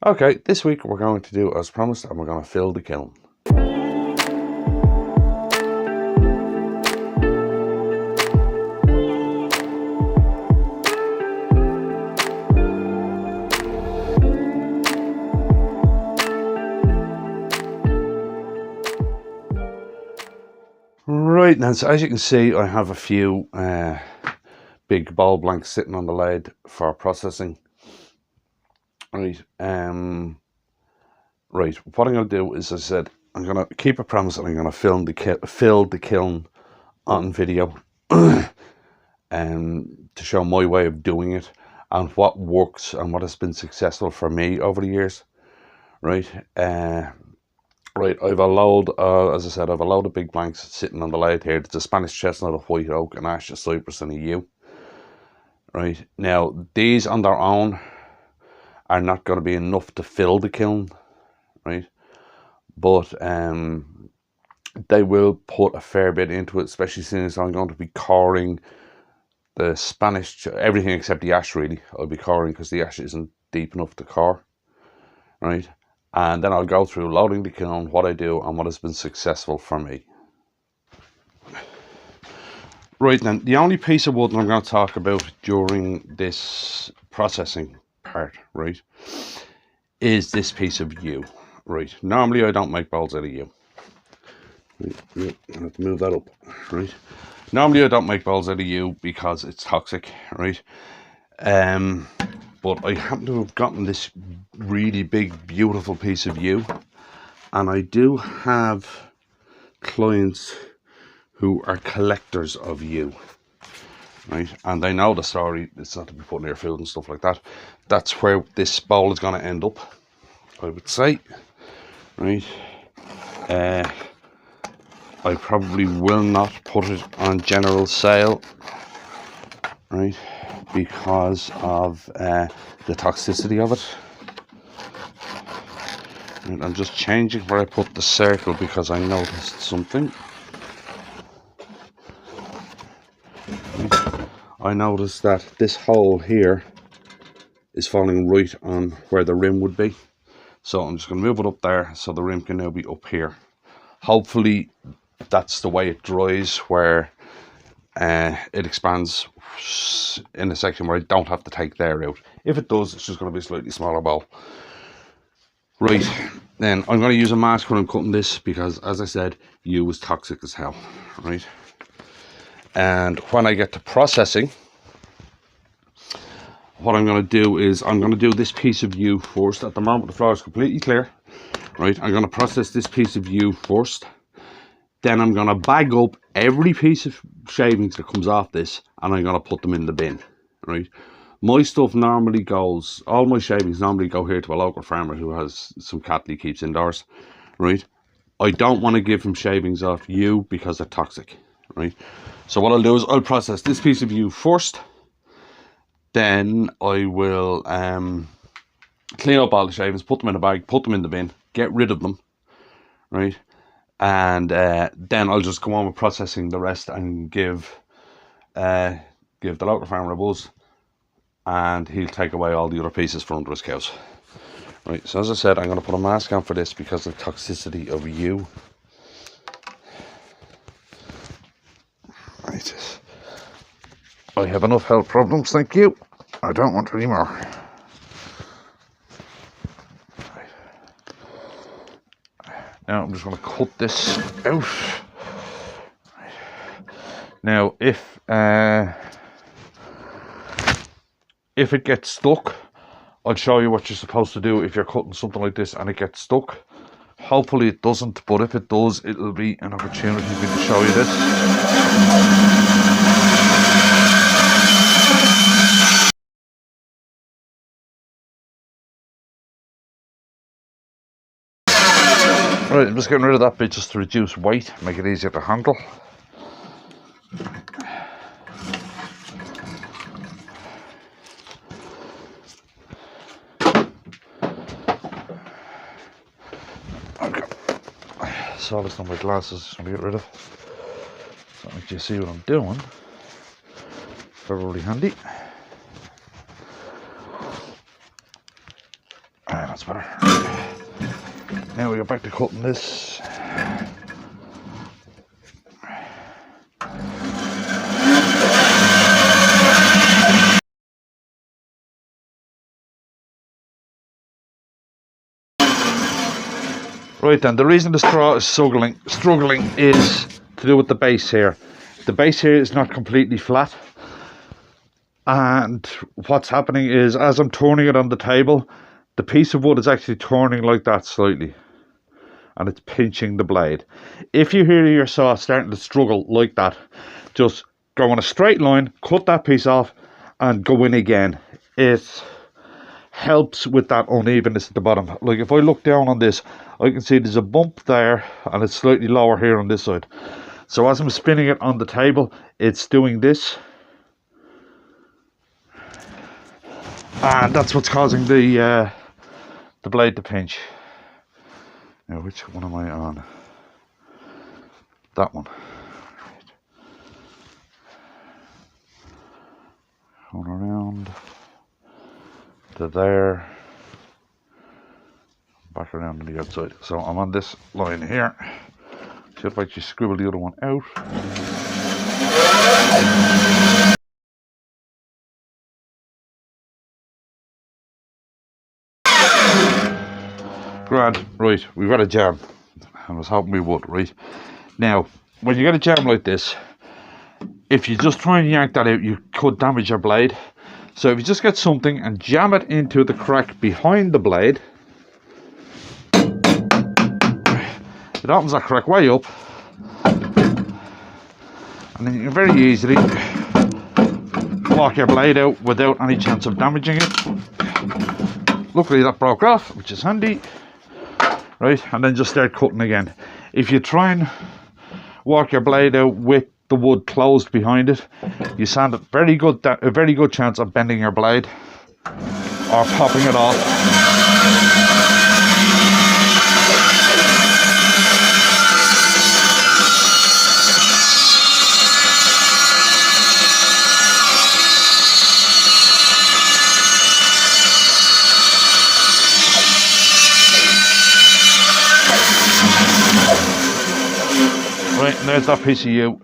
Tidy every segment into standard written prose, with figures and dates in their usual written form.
Okay, this week we're going to do as promised, and we're going to fill the kiln. Right now, so as you can see, I have a few big ball blanks sitting on the lathe for processing. Right, right. What I'm going to do is, as I said, I'm going to keep a promise, and I'm going to fill the kiln on video, to show my way of doing it and what works and what has been successful for me over the years. Right. Right, I've a load, as I said, I've a load of big blanks sitting on the lathe here. It's a Spanish chestnut, a white oak, an ash, a cypress, and a yew. Right, now these on their own are not going to be enough to fill the kiln, right? But they will put a fair bit into it, especially since I'm going to be coring the Spanish, everything except the ash really. I'll be coring because the ash isn't deep enough to core, right? And then I'll go through loading the kiln, what I do, and what has been successful for me. Right then, the only piece of wood that I'm going to talk about during this processing part, right, is this piece of yew. Right, normally I don't make bowls out of yew. Right, I have to move that up. Right, normally I don't make bowls out of yew because it's toxic, right? But I happen to have gotten this really big, beautiful piece of yew, and I do have clients who are collectors of yew, right? And they know the story. It's not to be put in their food and stuff like that. That's where this bowl is going to end up, I would say, right? I probably will not put it on general sale, right? Because of the toxicity of it. And I'm just changing where I put the circle because I noticed something. I noticed that this hole here is falling right on where the rim would be. So I'm just going to move it up there so the rim can now be up here. Hopefully that's the way it dries, where it expands in a section where I don't have to take there out. If it does, it's just going to be a slightly smaller bowl. Right, then I'm going to use a mask when I'm cutting this because, as I said, yew is toxic as hell, right? And when I get to processing, what I'm going to do is I'm going to do this piece of yew first. At the moment the floor is completely clear, right? I'm going to process this piece of yew first. Then I'm going to bag up every piece of shavings that comes off this, and I'm going to put them in the bin, right? My stuff normally goes, all my shavings normally go here to a local farmer who has some cattle he keeps indoors, right? I don't want to give him shavings off yew because they're toxic, right? So what I'll do is I'll process this piece of yew first. Then I will clean up all the shavings, put them in a bag, put them in the bin, get rid of them, right? And then I'll just come on with processing the rest and give the local farmer a buzz, and he'll take away all the other pieces from under his cows. Right, so as I said, I'm going to put a mask on for this because of the toxicity of yew. Right, I have enough health problems, thank you. I don't want any more. Right. Now I'm just going to cut this out. Right. Now if it gets stuck, I'll show you what you're supposed to do if you're cutting something like this and it gets stuck. Hopefully it doesn't, but if it does, it'll be an opportunity for me to show you this. Right, I'm just getting rid of that bit just to reduce weight, make it easier to handle. Okay, so this on my glasses to get rid of. So if you see what I'm doing, probably handy. that's better. Now we go back to cutting this. Right then, the reason the straw is struggling is to do with the base here. The base here is not completely flat, and what's happening is as I'm turning it on the table, the piece of wood is actually turning like that slightly, and it's pinching the blade. If you hear your saw starting to struggle like that, just go on a straight line, cut that piece off, and go in again. It helps with that unevenness at the bottom. Like if I look down on this, I can see there's a bump there, and it's slightly lower here on this side. So as I'm spinning it on the table, it's doing this, and that's what's causing the blade to pinch. Now, which one am I on? That one. Right. Going around to there, back around to the outside. So I'm on this line here. See if I just scribble the other one out. Grand, right, we've got a jam. I was hoping we would, right? Now, when you get a jam like this, if you just try and yank that out, you could damage your blade. So if you just get something and jam it into the crack behind the blade, it opens that crack way up, and then you can very easily walk your blade out without any chance of damaging it. Luckily that broke off, which is handy. Right, and then just start cutting again. If you try and walk your blade out with the wood closed behind it, you stand a very good chance of bending your blade or popping it off. Right, and there's that piece of yew,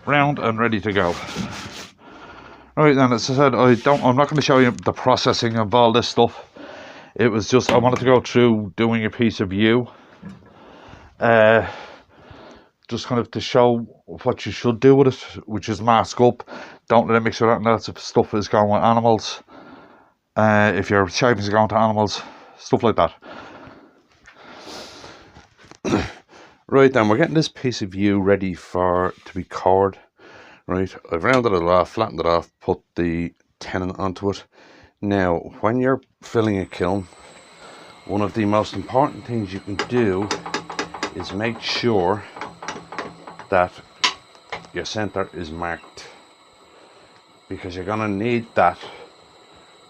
round and ready to go. Right then, as I said, I'm not going to show you the processing of all this stuff. It was just, I wanted to go through doing a piece of yew, just kind of to show what you should do with it, which is mask up. Don't let it mix with anything else if stuff is going with animals. If your shavings are going to animals, stuff like that. Right then, we're getting this piece of yew ready to be cored. Right, I've rounded it off, flattened it off, put the tenon onto it. Now, when you're filling a kiln, one of the most important things you can do is make sure that your center is marked, because you're going to need that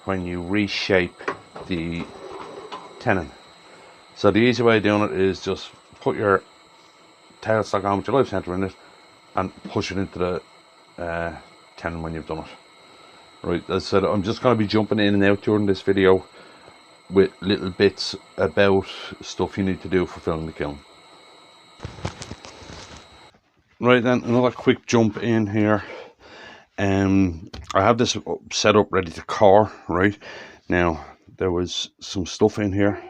when you reshape the tenon. So the easy way of doing it is just put your tailstock on with your live center in it and push it into the tenon when you've done it. Right, as I said, I'm just going to be jumping in and out during this video with little bits about stuff you need to do for filling the kiln. Right then, another quick jump in here. I have this set up ready to core. Right now, there was some stuff in here.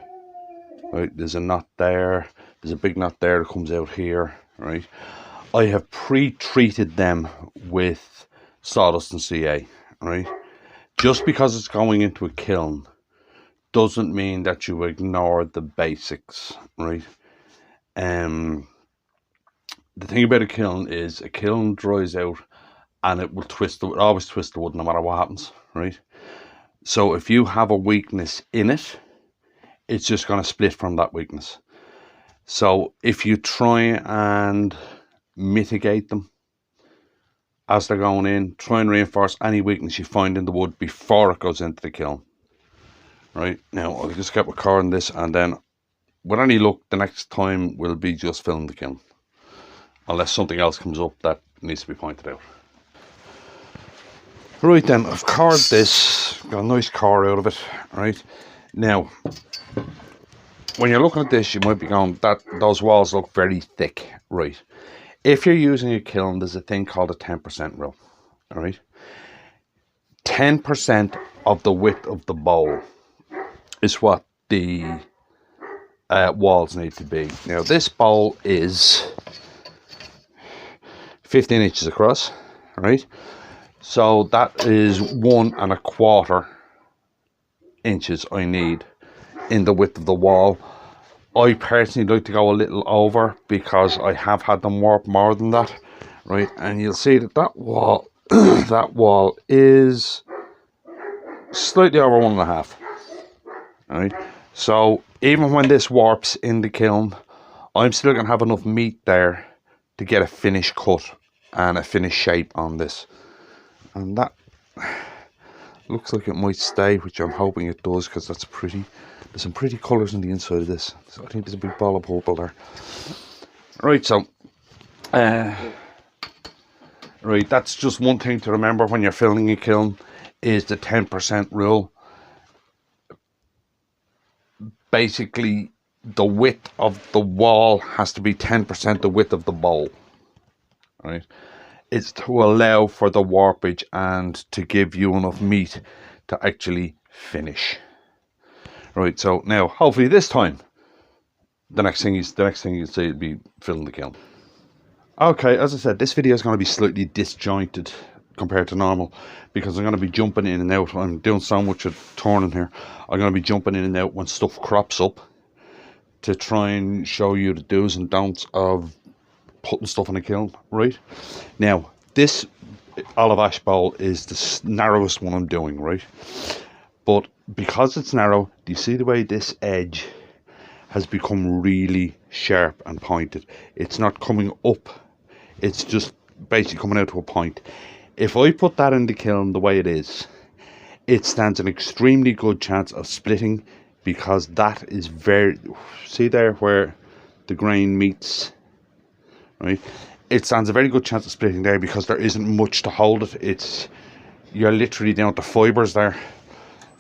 Right, there's a knot there, there's a big knot there that comes out here. Right, I have pre-treated them with sawdust and CA. Right, just because it's going into a kiln doesn't mean that you ignore the basics. Right, the thing about a kiln is a kiln dries out and it will always twist the wood no matter what happens. Right, so if you have a weakness in it, it's just going to split from that weakness. So if you try and mitigate them as they're going in, try and reinforce any weakness you find in the wood before it goes into the kiln. Right, now I'll just get recording this, and then with any luck the next time will be just filling the kiln, unless something else comes up that needs to be pointed out. Right then, I've cored this, got a nice core out of it. Right, Now, when you're looking at this, you might be going, that those walls look very thick, right? If you're using a kiln, there's a thing called a 10% rule, all right? 10% of the width of the bowl is what the walls need to be. Now, this bowl is 15 inches across, right? So that is 1¼ inches I need in the width of the wall. I personally like to go a little over because I have had them warp more than that, right? And you'll see that that wall, that wall is slightly over 1½. All right. So even when this warps in the kiln, I'm still gonna have enough meat there to get a finished cut and a finished shape on this. And that looks like it might stay, which I'm hoping it does, because that's pretty. There's some pretty colours on the inside of this. So I think there's a big ball of purple there. Right, so right, that's just one thing to remember when you're filling a kiln, is the 10% rule. Basically, the width of the wall has to be 10% the width of the bowl. Right? It's to allow for the warpage and to give you enough meat to actually finish. Right, so now hopefully this time the next thing you see will be filling the kiln. Okay, as I said, this video is going to be slightly disjointed compared to normal because I'm going to be jumping in and out. I'm doing so much of turning here. I'm going to be jumping in and out when stuff crops up to try and show you the do's and don'ts of putting stuff in a kiln. Right now, this olive ash bowl is the narrowest one I'm doing, right? But because it's narrow, do you see the way this edge has become really sharp and pointed? It's not coming up, it's just basically coming out to a point. If I put that in the kiln the way it is, it stands an extremely good chance of splitting, because that is very, see there where the grain meets, right? It stands a very good chance of splitting there because there isn't much to hold it. You're literally down to fibres there.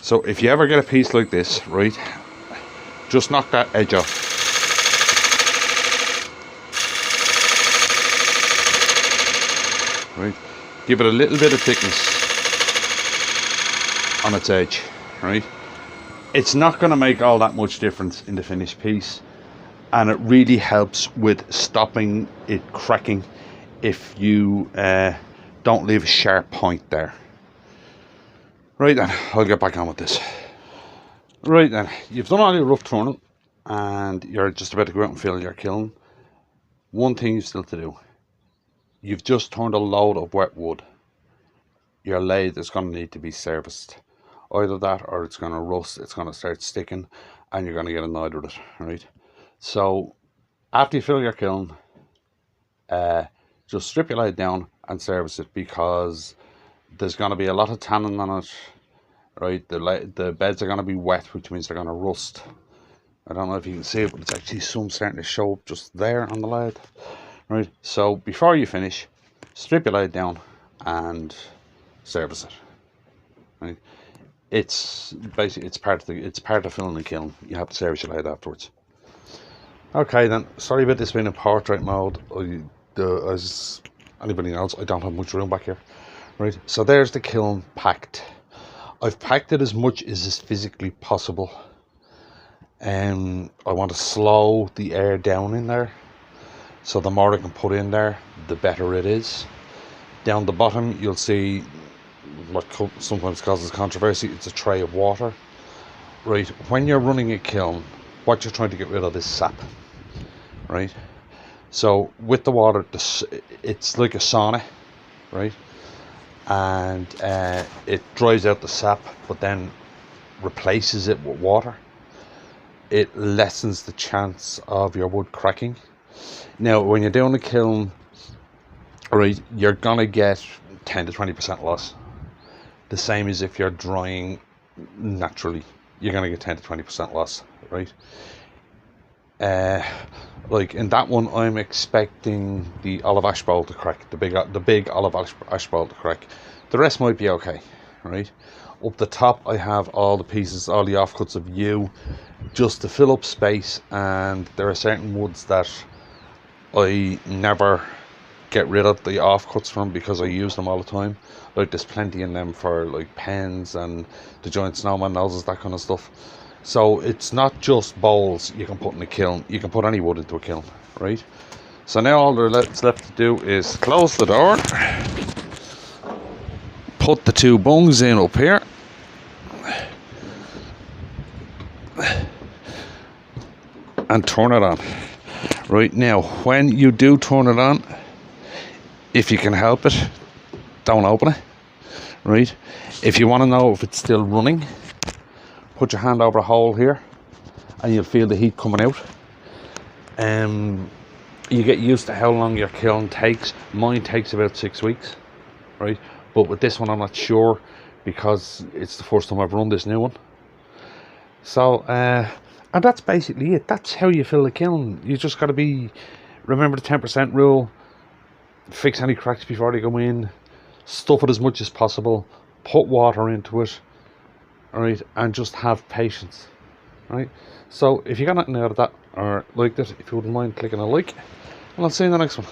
So if you ever get a piece like this, right, just knock that edge off. Right, give it a little bit of thickness on its edge, right? It's not going to make all that much difference in the finished piece, and it really helps with stopping it cracking if you don't leave a sharp point there. Right then, I'll get back on with this. Right then, you've done all your rough turning and you're just about to go out and fill your kiln. One thing you still to do. You've just turned a load of wet wood. Your lathe is going to need to be serviced. Either that or it's going to rust, it's going to start sticking and you're going to get annoyed with it, right? So after you fill your kiln, just strip your lathe down and service it, because there's going to be a lot of tannin on it, right? The beds are going to be wet, which means they're going to rust. I don't know if you can see it, but it's actually some starting to show up just there on the lathe, right? So before you finish, strip your lathe down and service it, right? It's basically, it's part of filling the kiln. You have to service your lathe afterwards. Okay then, sorry about this being in portrait mode. As anybody knows, I don't have much room back here. Right, so there's the kiln packed. I've packed it as much as is physically possible. I want to slow the air down in there, so the more I can put in there, the better it is. Down the bottom, you'll see what sometimes causes controversy. It's a tray of water. Right, when you're running a kiln, what you're trying to get rid of is sap. Right, so with the water, it's like a sauna, right? And it dries out the sap, but then replaces it with water. It lessens the chance of your wood cracking. Now, when you're doing a kiln, right, you're gonna get 10 to 20% loss. The same as if you're drying naturally, you're gonna get 10 to 20% loss, right? Like in that one, I'm expecting the olive ash bowl to crack, the big olive ash bowl to crack. The rest might be okay, right? Up the top I have all the pieces, all the offcuts of yew, just to fill up space. And there are certain woods that I never get rid of the offcuts from because I use them all the time. Like there's plenty in them for like pens and the giant snowman noses, that kind of stuff. So it's not just bowls you can put in a kiln, you can put any wood into a kiln, right? So now all that's left to do is close the door, put the two bungs in up here, and turn it on. Right, now when you do turn it on, if you can help it, don't open it, right? If you want to know if it's still running, put your hand over a hole here and you'll feel the heat coming out. You get used to how long your kiln takes. Mine takes about 6 weeks, right? But with this one I'm not sure because it's the first time I've run this new one. So and that's basically it. That's how you fill the kiln. You just got to remember the 10% rule. Fix any cracks before they go in, stuff it as much as possible, put water into it, right, and just have patience, right? So if you got anything out of that or liked it, if you wouldn't mind clicking a like, and I'll see you in the next one.